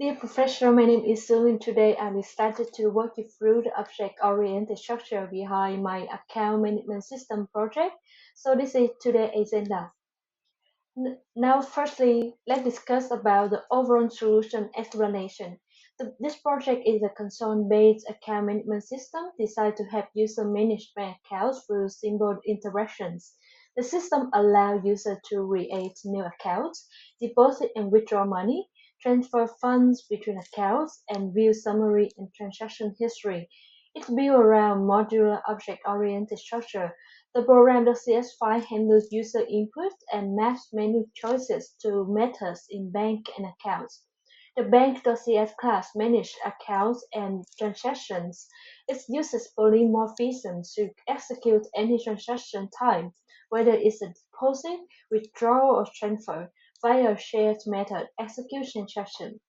Dear professor, my name is Celine. Today I'm excited to walk you through the object-oriented structure behind my account management system project. So this is today's agenda. Now, firstly, let's discuss about the overall solution explanation. This project is a console-based account management system designed to help users manage bank accounts through simple interactions. The system allows users to create new accounts, deposit and withdraw money, transfer funds between accounts, and view summary and transaction history. It's built around modular object-oriented structure. The program.cs file handles user input and maps menu choices to methods in bank and accounts. The bank.cs class manages accounts and transactions. It uses polymorphism to execute any transaction type, whether it's a deposit, withdrawal, or transfer, via a shared method execution transaction.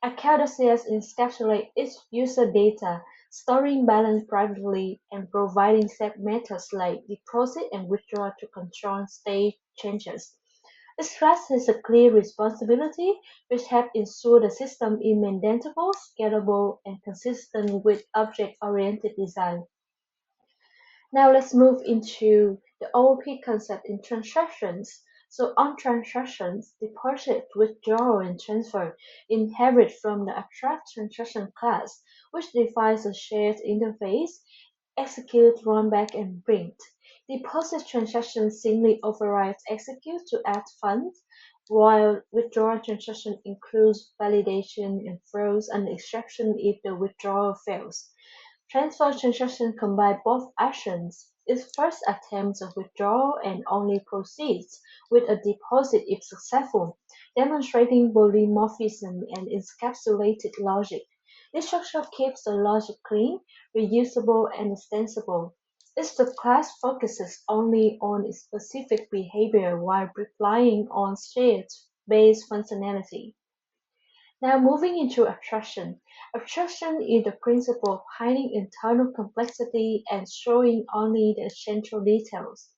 Account.cs encapsulates its user data, storing balance privately and providing set methods like deposit and withdrawal to control state changes. This class has a clear responsibility, which helps ensure the system is maintainable, scalable, and consistent with object-oriented design. Now let's move into the OOP concept in transactions. So on transactions, deposit, withdrawal, and transfer inherit from the abstract transaction class, which defines a shared interface, execute, rollback, and print. Deposit transactions simply overrides execute to add funds, while withdrawal transaction includes validation and throws an exception if the withdrawal fails. Transfer transaction combine both actions. Its first attempt to withdraw and only proceeds with a deposit if successful, demonstrating polymorphism and encapsulated logic. This structure keeps the logic clean, reusable, and extensible. Its the class focuses only on specific behavior while relying on shared-based functionality. Now moving into abstraction. Abstraction is the principle of hiding internal complexity and showing only the essential details.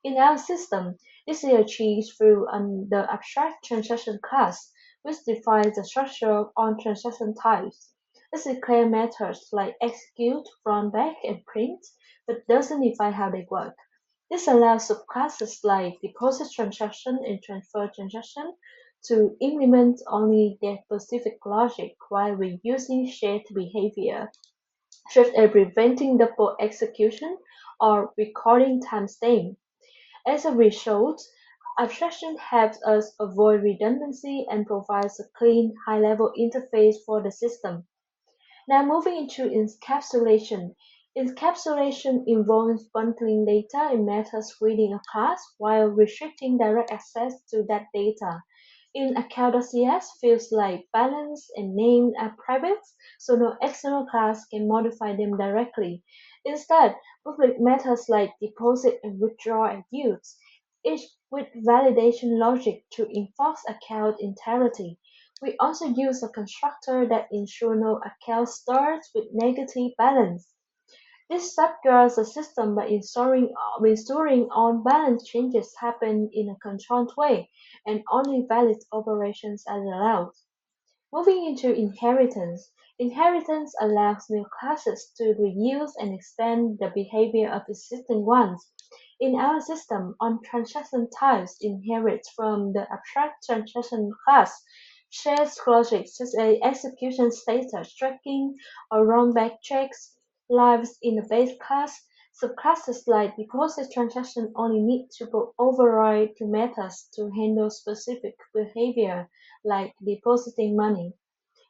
In our system, this is achieved through the abstract transaction class, which defines the structure on transaction types. This declares methods like execute, rollback, and print, but doesn't define how they work. This allows subclasses like deposit transaction and transfer transaction to implement only their specific logic while reusing shared behavior, such as preventing double execution or recording timestamp. As a result, abstraction helps us avoid redundancy and provides a clean, high-level interface for the system. Now moving into encapsulation. Encapsulation involves bundling data in methods within a class while restricting direct access to that data. In account.cs, fields like balance and name are private, so no external class can modify them directly. Instead, public methods like deposit and withdraw are used, each with validation logic to enforce account integrity. We also use a constructor that ensures no account starts with negative balance. This safeguards the system by ensuring all balance changes happen in a controlled way and only valid operations are allowed. Moving into inheritance. Inheritance allows new classes to reuse and extend the behavior of existing ones. In our system, on transaction types inherits from the abstract transaction class shares logic such as execution status tracking or rollback checks lives in the base class. Subclasses like deposit transaction only need to override the methods to handle specific behavior like depositing money.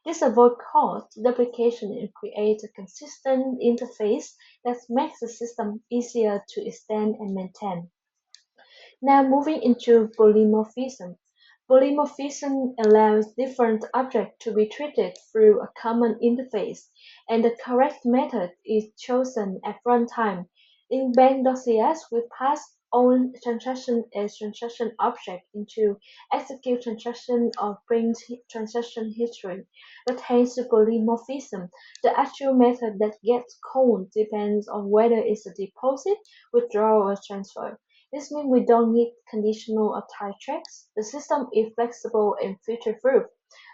This avoids cost duplication and creates a consistent interface that makes the system easier to extend and maintain. Now moving into polymorphism. Polymorphism allows different objects to be treated through a common interface, and the correct method is chosen at runtime. In bank.cs, we pass all transaction as transaction object into execute transaction or print transaction history. But thanks to polymorphism, the actual method that gets called depends on whether it's a deposit, withdrawal, or transfer. This means we don't need conditional or type checks. The system is flexible and future-proof.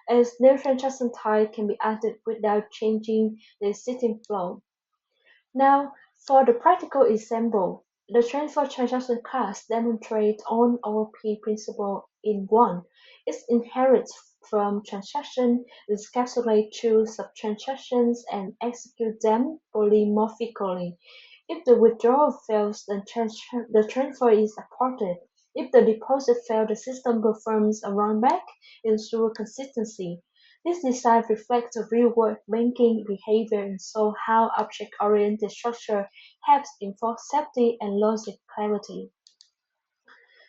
as new transaction type can be added without changing the existing flow. Now, for the practical example, the transfer transaction class demonstrates on-OOP principle in one. It inherits from transactions, encapsulates two subtransactions, and executes them polymorphically. If the withdrawal fails, the transfer is aborted. If the deposit fails, the system performs a rollback, ensuring consistency. This design reflects the real-world banking behavior and shows how object-oriented structure helps enforce safety and logic clarity.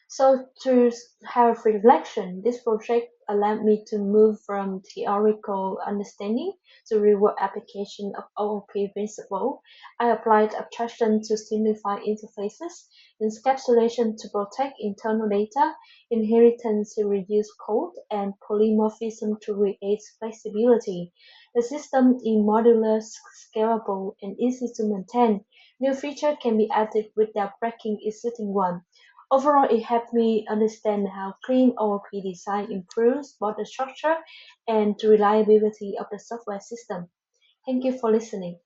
So to have reflection, this project allowed me to move from theoretical understanding to real-world application of OOP principle. I applied abstraction to simplify interfaces, encapsulation to protect internal data, inheritance to reduce code, and polymorphism to create flexibility. The system is modular, scalable, and easy to maintain. New features can be added without breaking existing ones. Overall, it helped me understand how clean OOP design improves both the structure and the reliability of the software system. Thank you for listening.